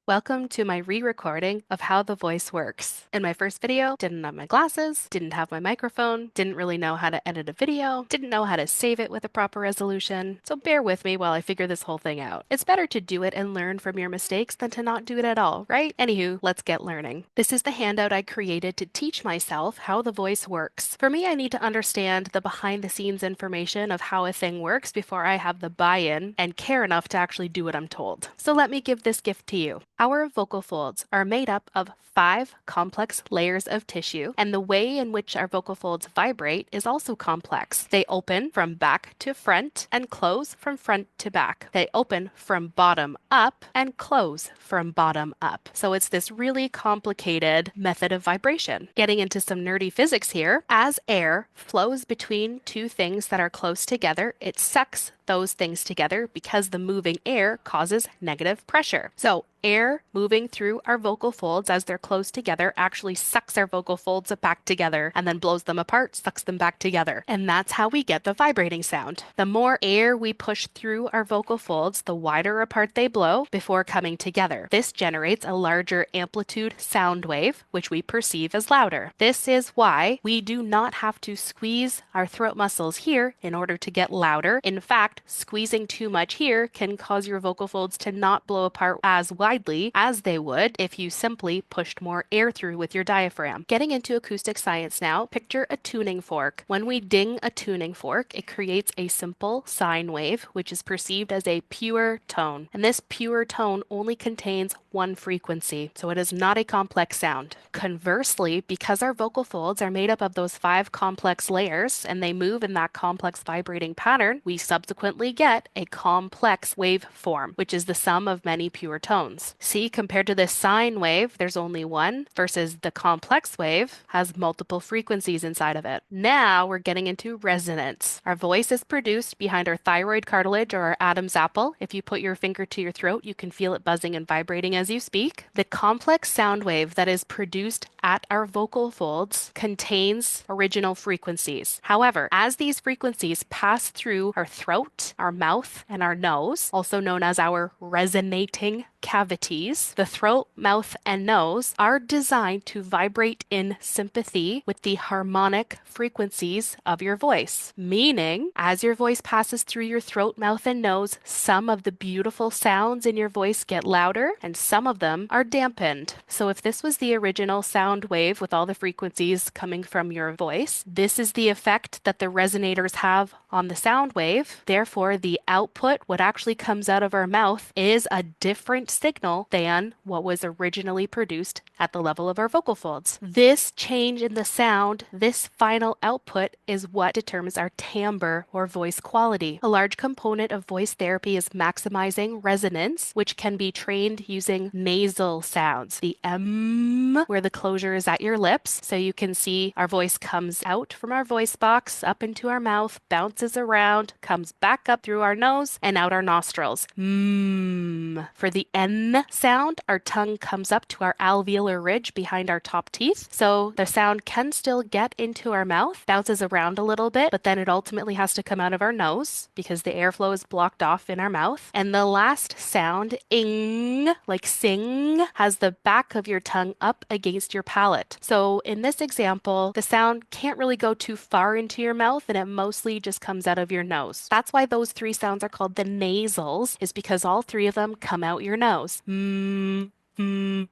Welcome to my re-recording of how the voice works. In my first video, didn't have my glasses, didn't have my microphone, didn't really know how to edit a video, didn't know how to save it with a proper resolution, so bear with me while I figure this whole thing out. It's better to do it and learn from your mistakes than to not do it at all, right? Anywho, let's get learning. This is the handout I created to teach myself how the voice works. For me, I need to understand the behind-the-scenes information of how a thing works before I have the buy-in and care enough to actually do what I'm told. So let me give this gift to you. Our vocal folds are made up of 5 complex layers of tissue, and the way in which our vocal folds vibrate is also complex. They open from back to front and close from front to back. They open from bottom up and close from bottom up. So it's this really complicated method of vibration. Getting into some nerdy physics here, as air flows between two things that are close together, it sucks those things together because the moving air causes negative pressure. So air moving through our vocal folds as they're close together actually sucks our vocal folds back together and then blows them apart, sucks them back together. And that's how we get the vibrating sound. The more air we push through our vocal folds, the wider apart they blow before coming together. This generates a larger amplitude sound wave, which we perceive as louder. This is why we do not have to squeeze our throat muscles here in order to get louder. In fact, squeezing too much here can cause your vocal folds to not blow apart as widely as they would if you simply pushed more air through with your diaphragm. Getting into acoustic science now, picture a tuning fork. When we ding a tuning fork, it creates a simple sine wave, which is perceived as a pure tone. And this pure tone only contains one frequency, so it is not a complex sound. Conversely, because our vocal folds are made up of those 5 complex layers and they move in that complex vibrating pattern, we subsequently get a complex waveform, which is the sum of many pure tones. See, compared to this sine wave, there's only one, versus the complex wave has multiple frequencies inside of it. Now we're getting into resonance. Our voice is produced behind our thyroid cartilage or our Adam's apple. If you put your finger to your throat, you can feel it buzzing and vibrating as you speak. The complex sound wave that is produced at our vocal folds contains original frequencies. However, as these frequencies pass through our throat, our mouth, and our nose, also known as our resonating cavities, the throat, mouth, and nose are designed to vibrate in sympathy with the harmonic frequencies of your voice. Meaning, as your voice passes through your throat, mouth, and nose, some of the beautiful sounds in your voice get louder and some of them are dampened. So if this was the original sound wave with all the frequencies coming from your voice, this is the effect that the resonators have on the sound wave. Therefore, the output, what actually comes out of our mouth, is a different signal than what was originally produced at the level of our vocal folds. This change in the sound, this final output, is what determines our timbre or voice quality. A large component of voice therapy is maximizing resonance, which can be trained using nasal sounds. The M, where the closure is at your lips, so you can see our voice comes out from our voice box, up into our mouth, bounces around, comes back up through our nose, and out our nostrils. Mm. For the N sound, our tongue comes up to our alveolar ridge behind our top teeth. So the sound can still get into our mouth, bounces around a little bit, but then it ultimately has to come out of our nose because the airflow is blocked off in our mouth. And the last sound, ing, like sing, has the back of your tongue up against your palate. So in this example, the sound can't really go too far into your mouth and it mostly just comes out of your nose. That's why those 3 sounds are called the nasals, is because all 3 of them come out your nose. Mm, mm,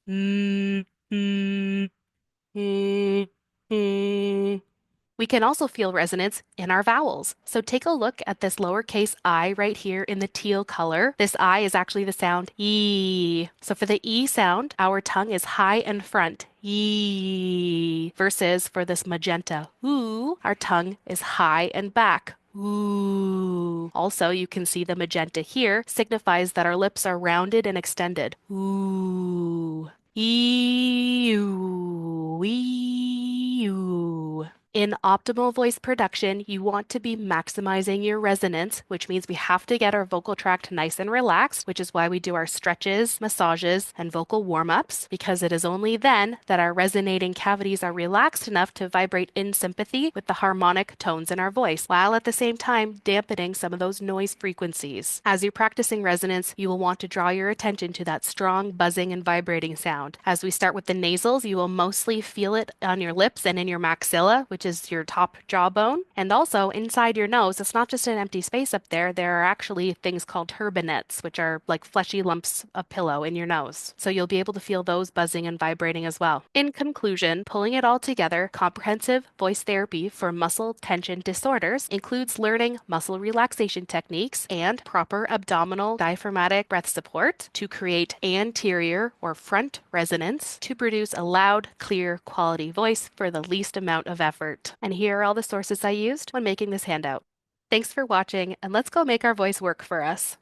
mm, mm, mm, mm. We can also feel resonance in our vowels. So take a look at this lowercase I right here in the teal color. This I is actually the sound E. So for the E sound, our tongue is high and front. E. Versus for this magenta ooh, our tongue is high and back. Ooh. Also, you can see the magenta here signifies that our lips are rounded and extended. Ooh. Ew. Ew. In optimal voice production, you want to be maximizing your resonance, which means we have to get our vocal tract nice and relaxed, which is why we do our stretches, massages, and vocal warm-ups, because it is only then that our resonating cavities are relaxed enough to vibrate in sympathy with the harmonic tones in our voice, while at the same time dampening some of those noise frequencies. As you're practicing resonance, you will want to draw your attention to that strong buzzing and vibrating sound. As we start with the nasals, you will mostly feel it on your lips and in your maxilla, which is your top jawbone. And also inside your nose, it's not just an empty space up there. There are actually things called turbinates, which are like fleshy lumps of pillow in your nose. So you'll be able to feel those buzzing and vibrating as well. In conclusion, pulling it all together, comprehensive voice therapy for muscle tension disorders includes learning muscle relaxation techniques and proper abdominal diaphragmatic breath support to create anterior or front resonance to produce a loud, clear, quality voice for the least amount of effort. And here are all the sources I used when making this handout. Thanks for watching, and let's go make our voice work for us.